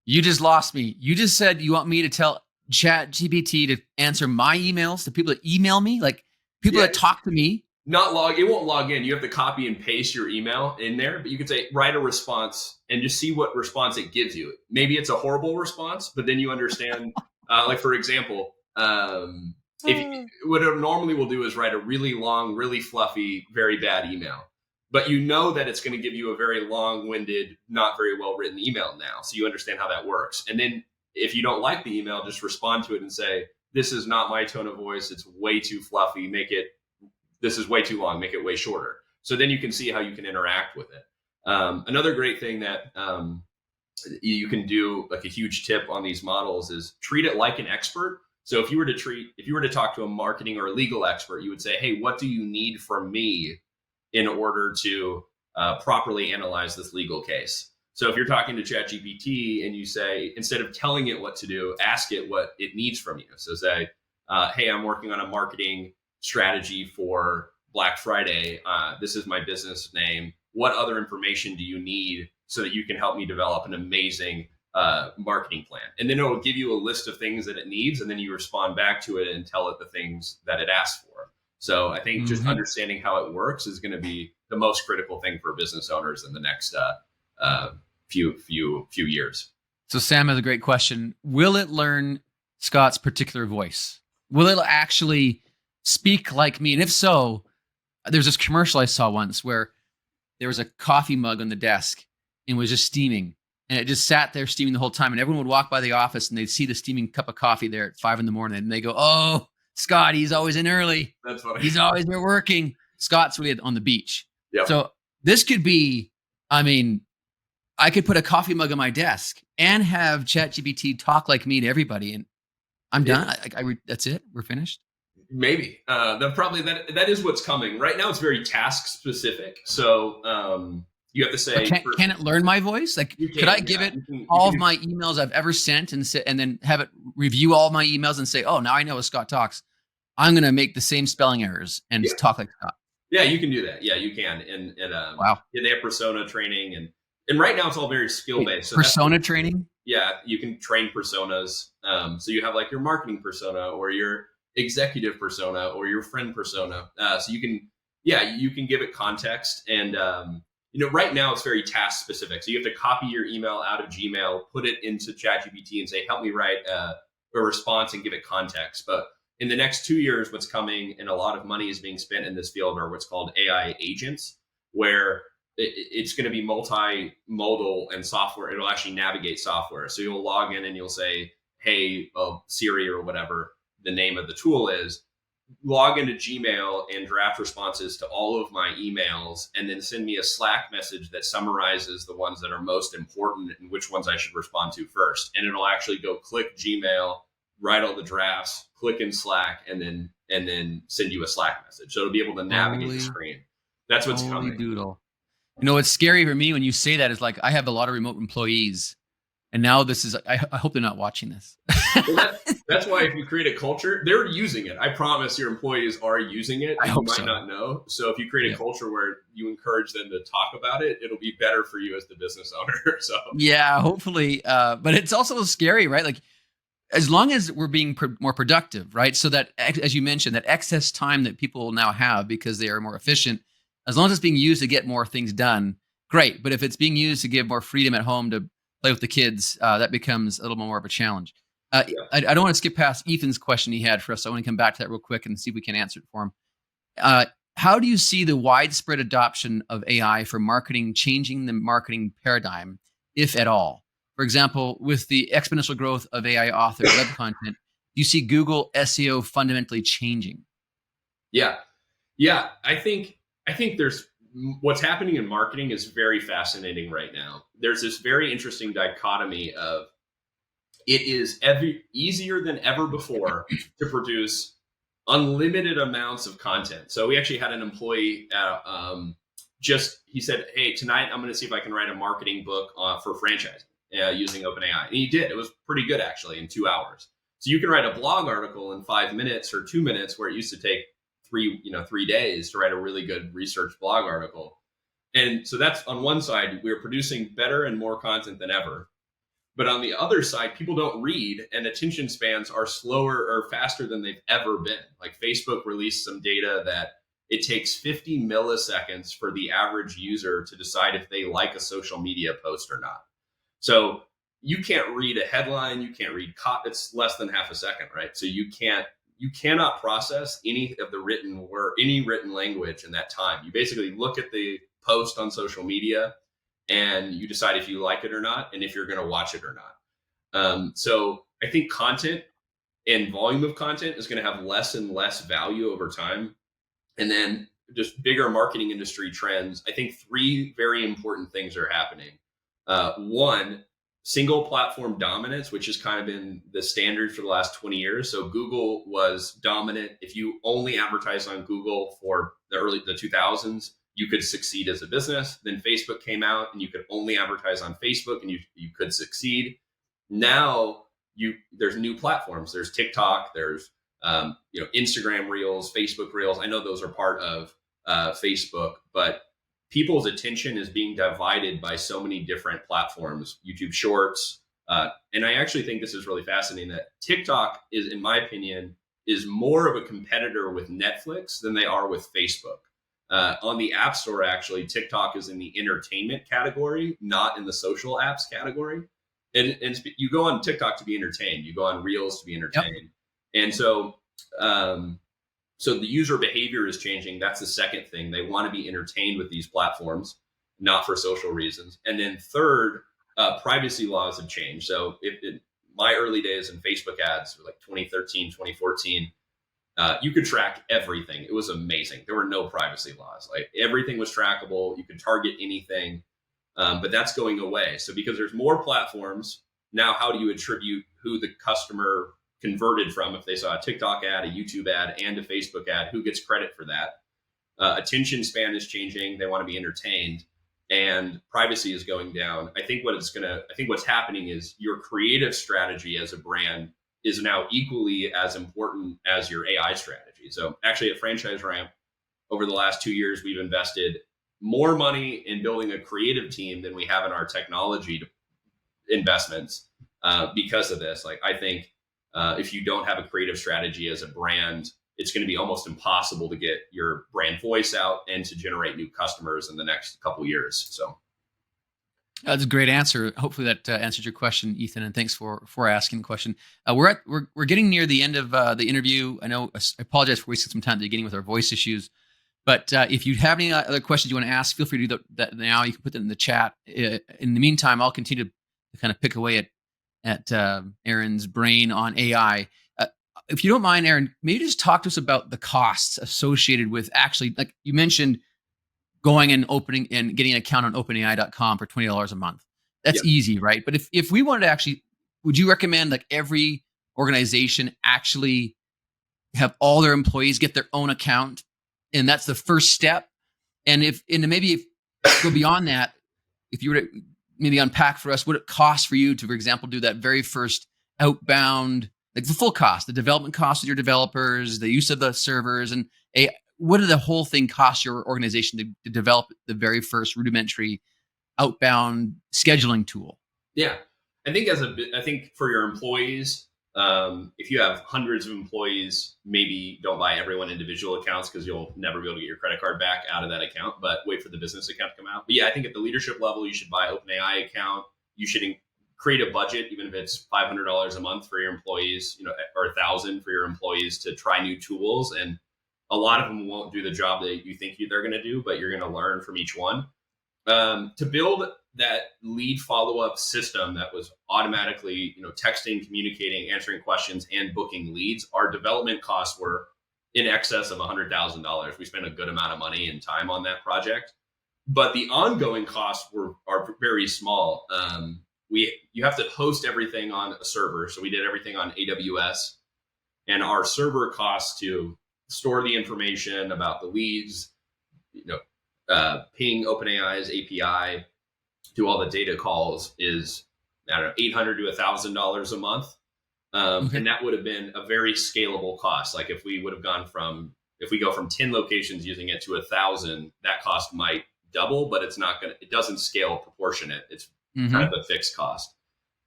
You just lost me. You just said you want me to tell ChatGPT to answer my emails to people that email me, like people that talk to me. It won't log in. You have to copy and paste your email in there, but you can say, write a response and just see what response it gives you. Maybe it's a horrible response, but then you understand, like for example, what it normally will do is write a really long, really fluffy, very bad email. But you know that it's going to give you a very long-winded, not very well-written email now. So you understand how that works. And then if you don't like the email, just respond to it and say, this is not my tone of voice. It's way too fluffy. This is way too long. Make it way shorter. So then you can see how you can interact with it. Another great thing that you can do, like a huge tip on these models, is treat it like an expert. So if you were to talk to a marketing or a legal expert, you would say, hey, what do you need from me in order to properly analyze this legal case? So if you're talking to ChatGPT and you say, instead of telling it what to do, ask it what it needs from you. So say, hey, I'm working on a marketing strategy for Black Friday. This is my business name. What other information do you need so that you can help me develop an amazing marketing plan? And then it will give you a list of things that it needs, and then you respond back to it and tell it the things that it asked for. So I think just understanding how it works is going to be the most critical thing for business owners in the next few years. So Sam has a great question. Will it learn Scott's particular voice? Will it actually speak like me? And if so, there's this commercial I saw once where there was a coffee mug on the desk and was just steaming. And it just sat there steaming the whole time. And everyone would walk by the office and they'd see the steaming cup of coffee there at 5 a.m. And they go, oh, Scott, he's always in early. That's funny. He's always there working. Scott's really on the beach. Yep. So this could be, I could put a coffee mug on my desk and have ChatGPT talk like me to everybody. And I'm done. That's it. We're finished. Maybe. That is what's coming. Right now it's very task specific. So you have to say, can it learn my voice? Like, could I give it all of my emails I've ever sent and then have it review all my emails and say, oh, now I know how Scott talks. I'm going to make the same spelling errors and talk like Scott. Yeah, you can do that. Yeah, you can. And wow. Yeah, they have persona training and right now it's all very skill based. So persona training? Yeah, you can train personas. So you have like your marketing persona or your executive persona or your friend persona. So you can give it context and right now it's very task specific. So you have to copy your email out of Gmail, put it into ChatGPT and say, help me write a response and give it context. But in the next 2 years, what's coming, and a lot of money is being spent in this field, are what's called AI agents, where it's going to be multimodal and software. It'll actually navigate software. So you'll log in and you'll say, hey, Siri or whatever the name of the tool is, log into Gmail and draft responses to all of my emails, and then send me a Slack message that summarizes the ones that are most important and which ones I should respond to first. And it'll actually go click Gmail, write all the drafts, click in Slack, and then send you a Slack message. So it'll be able to navigate the screen. That's what's coming. Doodle. What's scary for me when you say that is, like, I have a lot of remote employees. And now this is, I hope they're not watching this. Well, that's why if you create a culture, they're using it. I promise your employees are using it. You might not know. So if you create a culture where you encourage them to talk about it, it'll be better for you as the business owner. So yeah, hopefully. But it's also scary, right? Like, as long as we're being more productive, right? So that, as you mentioned, that excess time that people now have because they are more efficient, as long as it's being used to get more things done, great. But if it's being used to give more freedom at home to play with the kids, that becomes a little more of a challenge. Yeah. I don't want to skip past Ethan's question he had for us. So I want to come back to that real quick and see if we can answer it for him. Uh, how do you see the widespread adoption of AI for marketing changing the marketing paradigm, if at all? For example, with the exponential growth of AI authored web content, do you see Google SEO fundamentally changing? Yeah. Yeah. I think there's what's happening in marketing is very fascinating right now. There's this very interesting dichotomy of it is easier than ever before to produce unlimited amounts of content. So we actually had an employee he said, "Hey, tonight I'm going to see if I can write a marketing book for franchising using OpenAI," and he did. It was pretty good actually in 2 hours. So you can write a blog article in 5 minutes or 2 minutes, where it used to take 3 days to write a really good research blog article. And so that's on one side, we're producing better and more content than ever. But on the other side, people don't read, and attention spans are slower or faster than they've ever been. Like Facebook released some data that it takes 50 milliseconds for the average user to decide if they like a social media post or not. So you can't read a headline, you can't read it's less than half a second, right? So you cannot process any of the written word, any written language in that time. You basically look at the post on social media and you decide if you like it or not, and if you're going to watch it or not. So I think content and volume of content is going to have less and less value over time. And then just bigger marketing industry trends. I think three very important things are happening. One, single platform dominance, which has kind of been the standard for the last 20 years. So Google was dominant. If you only advertise on Google for the 2000s, you could succeed as a business. Then Facebook came out and you could only advertise on Facebook and you could succeed. Now there's new platforms. There's TikTok, there's Instagram Reels, Facebook Reels. I know those are part of Facebook, but people's attention is being divided by so many different platforms, YouTube Shorts. And I actually think this is really fascinating that TikTok is, in my opinion, is more of a competitor with Netflix than they are with Facebook. On the App Store, actually, TikTok is in the entertainment category, not in the social apps category. And you go on TikTok to be entertained. You go on Reels to be entertained. Yep. And so the user behavior is changing. That's the second thing. They want to be entertained with these platforms, not for social reasons. And then third, privacy laws have changed. So my early days in Facebook ads were like 2013, 2014. You could track everything. It was amazing. There were no privacy laws. Like everything was trackable. You could target anything, but that's going away. So because there's more platforms now, how do you attribute who the customer converted from? If they saw a TikTok ad, a YouTube ad, and a Facebook ad, who gets credit for that? Attention span is changing. They want to be entertained, and privacy is going down. I think what's happening is your creative strategy as a brand is now equally as important as your AI strategy. So actually at Franchise Ramp, over the last 2 years, we've invested more money in building a creative team than we have in our technology investments because of this. Like I think if you don't have a creative strategy as a brand, it's going to be almost impossible to get your brand voice out and to generate new customers in the next couple of years. So that's a great answer. Hopefully that answered your question, Ethan, and thanks for asking the question. We're getting near the end of the interview. I know I apologize for wasting some time at the beginning with our voice issues, but if you have any other questions you want to ask, feel free to do that now. You can put them in the chat. In the meantime, I'll continue to kind of pick away at Aren's brain on AI. If you don't mind, Aren, maybe just talk to us about the costs associated with actually, like you mentioned, going and opening and getting an account on OpenAI.com for $20 a month. That's easy, right? But if we wanted to actually, would you recommend like every organization actually have all their employees get their own account, and that's the first step? And maybe go beyond that, if you were to maybe unpack for us what it costs for you to, for example, do that very first outbound, like the full cost, the development cost with your developers, the use of the servers, and what did the whole thing cost your organization to develop the very first rudimentary outbound scheduling tool? Yeah, I think for your employees, If you have hundreds of employees, maybe don't buy everyone individual accounts because you'll never be able to get your credit card back out of that account, but wait for the business account to come out. But yeah, I think at the leadership level, you should buy OpenAI account. You should create a budget, even if it's $500 a month for your employees, or $1,000 for your employees to try new tools. And a lot of them won't do the job that you think they're going to do, but you're going to learn from each one. To build that lead follow-up system that was automatically, texting, communicating, answering questions, and booking leads, our development costs were in excess of $100,000. We spent a good amount of money and time on that project, but the ongoing costs are very small. You have to host everything on a server, so we did everything on AWS, and our server costs to store the information about the leads, ping OpenAI's API, do all the data calls is, I don't know, $800 to $1,000 a month. Okay. And that would have been a very scalable cost. Like if we go from 10 locations using it to 1,000, that cost might double, but it doesn't scale proportionate. It's kind of a fixed cost.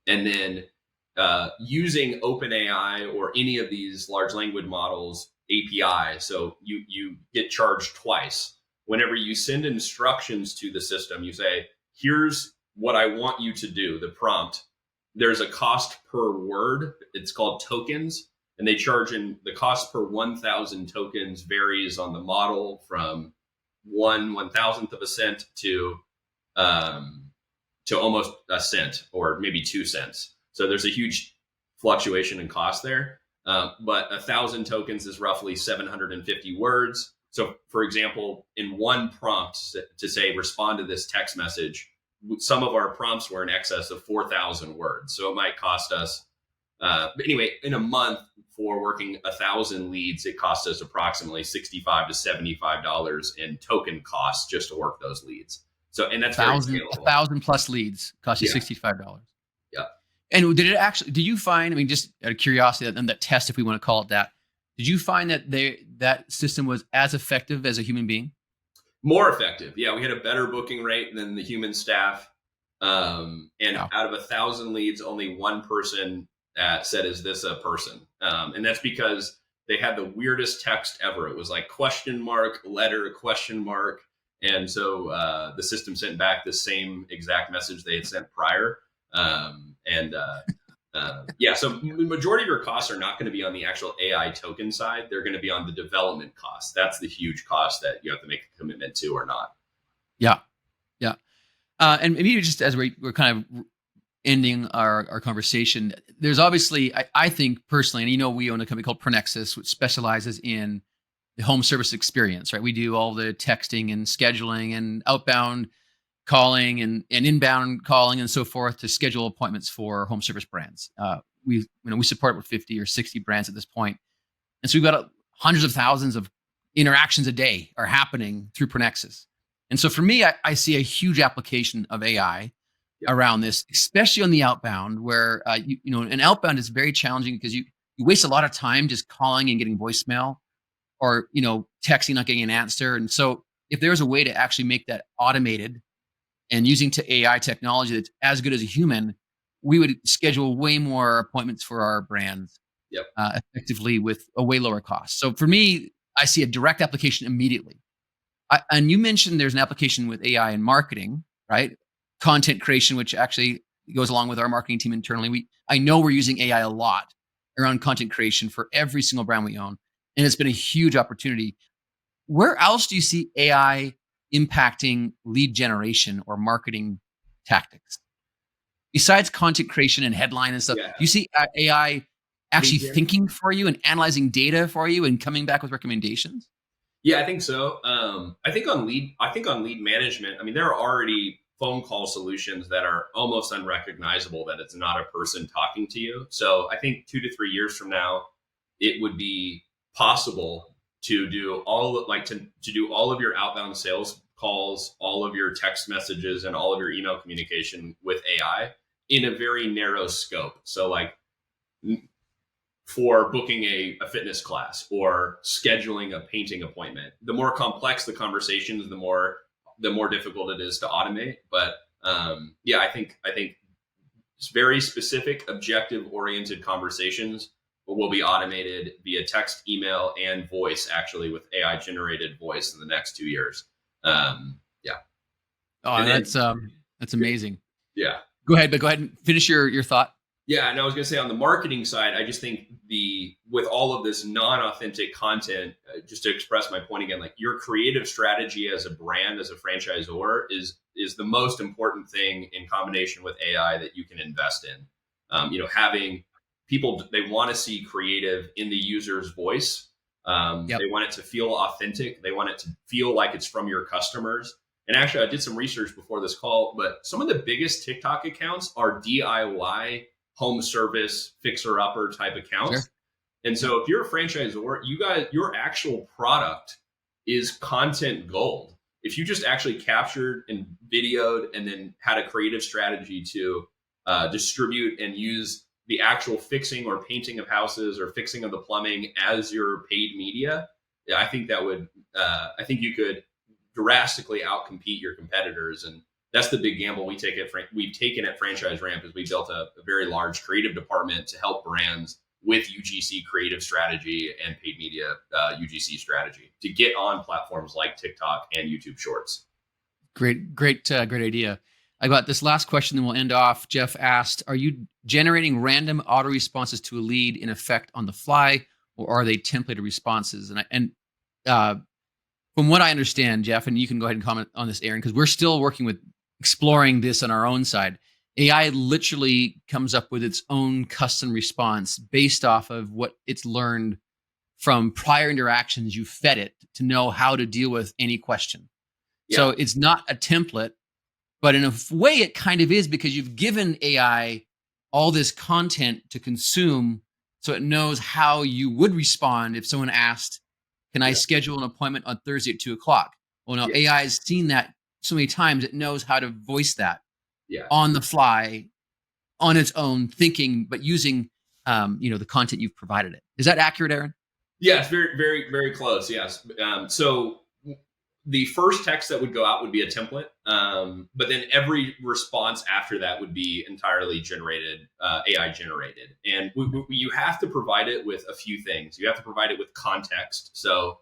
And then using OpenAI or any of these large language models API, so you get charged twice. Whenever you send instructions to the system, you say, here's what I want you to do, the prompt. There's a cost per word. It's called tokens. And they charge the cost per 1,000 tokens varies on the model from 1/1000th of a cent to almost a cent or maybe 2 cents. So there's a huge fluctuation in cost there. But 1,000 tokens is roughly 750 words. So, for example, in one prompt to say, respond to this text message, some of our prompts were in excess of 4,000 words. So it might cost us, but anyway, in a month for working 1,000 leads, it cost us approximately $65 to $75 in token costs just to work those leads. So, and that's 1,000 plus leads cost you $65. Yeah. And did you find, I mean, just out of curiosity, and that test, if we want to call it that, did you find that that system was as effective as a human being? More effective. Yeah. We had a better booking rate than the human staff. Out of 1,000 leads, only one person said, is this a person? And that's because they had the weirdest text ever. It was like question mark, letter, question mark. And so the system sent back the same exact message they had sent prior. So the majority of your costs are not going to be on the actual AI token side. They're going to be on the development costs. That's the huge cost that you have to make a commitment to or not. Yeah. Yeah. And maybe just as we're kind of ending our conversation, there's obviously, I think personally, and we own a company called ProNexis, which specializes in the home service experience, right? We do all the texting and scheduling and outbound calling and inbound calling and so forth to schedule appointments for home service brands. We support about 50 or 60 brands at this point. And so we've got hundreds of thousands of interactions a day are happening through ProNexis. And so for me, I see a huge application of AI around this, especially on the outbound, where an outbound is very challenging because you waste a lot of time just calling and getting voicemail, or texting, not getting an answer. And so if there's a way to actually make that automated and using AI technology that's as good as a human, we would schedule way more appointments for our brands effectively with a way lower cost. So for me, I see a direct application immediately. And you mentioned there's an application with AI in marketing, right? Content creation, which actually goes along with our marketing team internally. I know we're using AI a lot around content creation for every single brand we own. And it's been a huge opportunity. Where else do you see AI impacting lead generation or marketing tactics? Besides content creation and headline and stuff, do you see AI actually thinking for you and analyzing data for you and coming back with recommendations? Yeah, I think so. I think on lead management, I mean, there are already phone call solutions that are almost unrecognizable that it's not a person talking to you. So I think 2 to 3 years from now, it would be possible to do to do all of your outbound sales calls, all of your text messages, and all of your email communication with AI in a very narrow scope. So like for booking a fitness class or scheduling a painting appointment, the more complex the conversations, the more difficult it is to automate. But I think very specific, objective-oriented conversations will be automated via text, email, and voice, actually, with AI-generated voice in the next 2 years. Yeah. Oh, And then- that's amazing. Yeah. Go ahead and finish your thought. Yeah, and I was going to say on the marketing side, I just think with all of this non-authentic content, just to express my point again, like your creative strategy as a brand, as a franchisor, is the most important thing in combination with AI that you can invest in. Having people, they want to see creative in the user's voice. They want it to feel authentic. They want it to feel like it's from your customers. And actually, I did some research before this call, but some of the biggest TikTok accounts are DIY home service fixer-upper type accounts. Sure. And so if you're a franchisor, your actual product is content gold. If you just actually captured and videoed and then had a creative strategy to distribute and use the actual fixing or painting of houses or fixing of the plumbing as your paid media, I think you could drastically outcompete your competitors. And that's the big gamble we've taken at Franchise Ramp, is we built a very large creative department to help brands with UGC creative strategy and paid media UGC strategy to get on platforms like TikTok and YouTube Shorts. Great idea. I got this last question, then we'll end off. Jeff asked, are you generating random auto responses to a lead in effect on the fly, or are they templated responses? And from what I understand, Jeff, and you can go ahead and comment on this, Aren, because we're still working with exploring this on our own side. AI literally comes up with its own custom response based off of what it's learned from prior interactions. You fed it to know how to deal with any question. Yeah. So it's not a template, but in a way it kind of is, because you've given AI all this content to consume, so it knows how you would respond if someone asked, can I schedule an appointment on Thursday at 2:00? Well, now AI has seen that so many times, it knows how to voice that on the fly, on its own thinking, but using the content you've provided it. Is that accurate, Aren? Yeah, it's very, very, very close. Yes. So the first text that would go out would be a template, but then every response after that would be entirely generated, AI generated. And you have to provide it with a few things. You have to provide it with context. So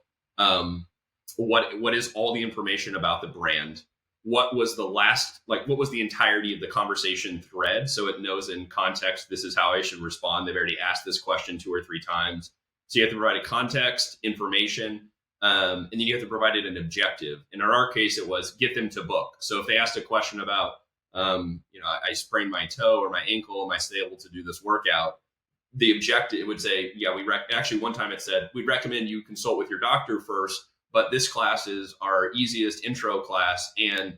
what is all the information about the brand? What was what was the entirety of the conversation thread? So it knows in context, this is how I should respond. They've already asked this question 2 or 3 times. So you have to provide a context, information, and then you have to provide it an objective. And in our case, it was get them to book. So if they asked a question about, I sprained my toe or my ankle, am I still able to do this workout? The objective, it would say, actually one time it said, we'd recommend you consult with your doctor first, but this class is our easiest intro class, and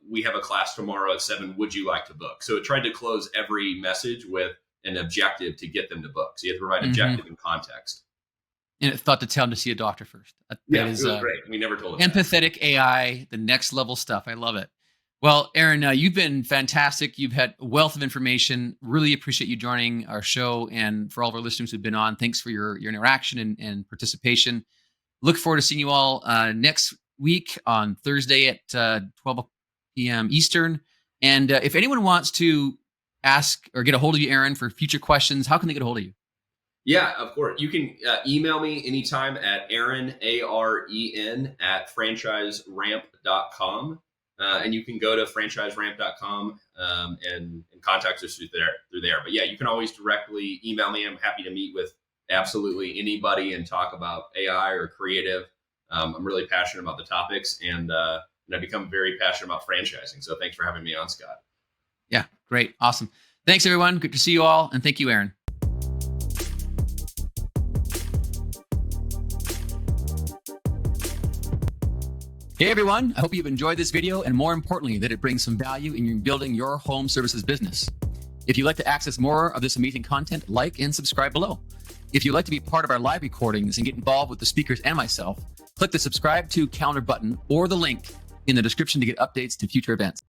we have a class tomorrow at 7. Would you like to book? So it tried to close every message with an objective to get them to book. So you have to provide objective and context. And it thought to tell them to see a doctor first. That is it was great. We never told them empathetic that. AI, the next level stuff. I love it. Well, Aren, you've been fantastic. You've had a wealth of information. Really appreciate you joining our show. And for all of our listeners who've been on, thanks for your interaction and participation. Look forward to seeing you all next week on Thursday at 12 p.m. Eastern. And if anyone wants to ask or get a hold of you, Aren, for future questions, how can they get a hold of you? Yeah, of course. You can email me anytime at Aren, AREN, at franchiseramp.com. And you can go to franchiseramp.com and contact us through there. But yeah, you can always directly email me. I'm happy to meet with absolutely anybody and talk about AI or creative. I'm really passionate about the topics, and I've become very passionate about franchising. So thanks for having me on, Scott. Yeah, great. Awesome. Thanks, everyone. Good to see you all. And thank you, Aren. Hey, everyone. I hope you've enjoyed this video, and more importantly, that it brings some value in building your home services business. If you'd like to access more of this amazing content, like and subscribe below. If you'd like to be part of our live recordings and get involved with the speakers and myself, click the subscribe to calendar button or the link in the description to get updates to future events.